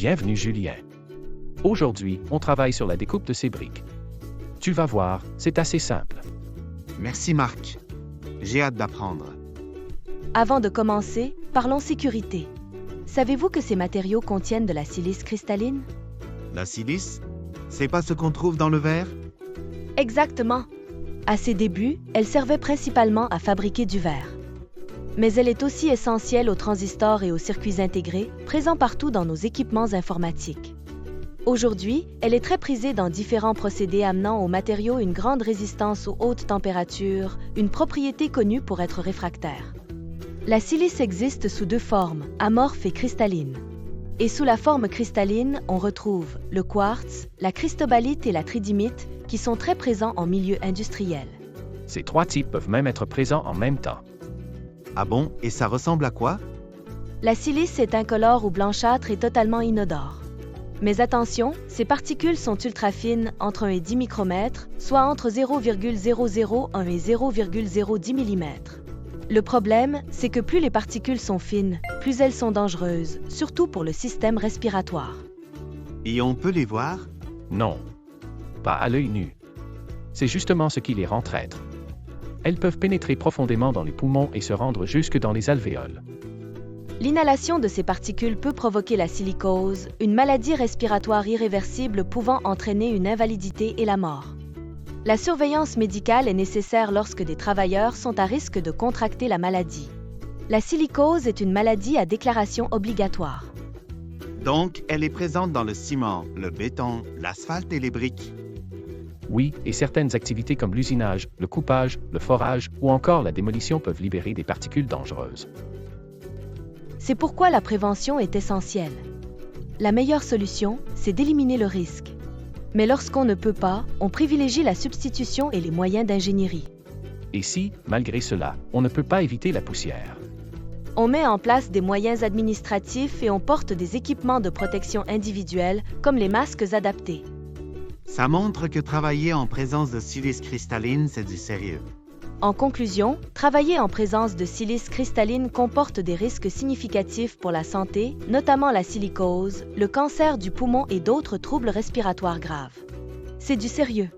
Bienvenue Julien. Aujourd'hui, on travaille sur la découpe de ces briques. Tu vas voir, c'est assez simple. Merci Marc. J'ai hâte d'apprendre. Avant de commencer, parlons sécurité. Savez-vous que ces matériaux contiennent de la silice cristalline? La silice, c'est pas ce qu'on trouve dans le verre? Exactement. À ses débuts, elle servait principalement à fabriquer du verre. Mais elle est aussi essentielle aux transistors et aux circuits intégrés, présents partout dans nos équipements informatiques. Aujourd'hui, elle est très prisée dans différents procédés amenant aux matériaux une grande résistance aux hautes températures, une propriété connue pour être réfractaire. La silice existe sous deux formes, amorphe et cristalline. Et sous la forme cristalline, on retrouve le quartz, la cristobalite et la tridymite, qui sont très présents en milieu industriel. Ces trois types peuvent même être présents en même temps. Ah bon, et ça ressemble à quoi? La silice est incolore ou blanchâtre et totalement inodore. Mais attention, ces particules sont ultra fines, entre 1 et 10 micromètres, soit entre 0,001 et 0,010 mm. Le problème, c'est que plus les particules sont fines, plus elles sont dangereuses, surtout pour le système respiratoire. Et on peut les voir? Non. Pas à l'œil nu. C'est justement ce qui les rend traîtres. Elles peuvent pénétrer profondément dans les poumons et se rendre jusque dans les alvéoles. L'inhalation de ces particules peut provoquer la silicose, une maladie respiratoire irréversible pouvant entraîner une invalidité et la mort. La surveillance médicale est nécessaire lorsque des travailleurs sont à risque de contracter la maladie. La silicose est une maladie à déclaration obligatoire. Donc, elle est présente dans le ciment, le béton, l'asphalte et les briques. Oui, et certaines activités comme l'usinage, le coupage, le forage ou encore la démolition peuvent libérer des particules dangereuses. C'est pourquoi la prévention est essentielle. La meilleure solution, c'est d'éliminer le risque. Mais lorsqu'on ne peut pas, on privilégie la substitution et les moyens d'ingénierie. Et si, malgré cela, on ne peut pas éviter la poussière? On met en place des moyens administratifs et on porte des équipements de protection individuelle, comme les masques adaptés. Ça montre que travailler en présence de silice cristalline, c'est du sérieux. En conclusion, travailler en présence de silice cristalline comporte des risques significatifs pour la santé, notamment la silicose, le cancer du poumon et d'autres troubles respiratoires graves. C'est du sérieux.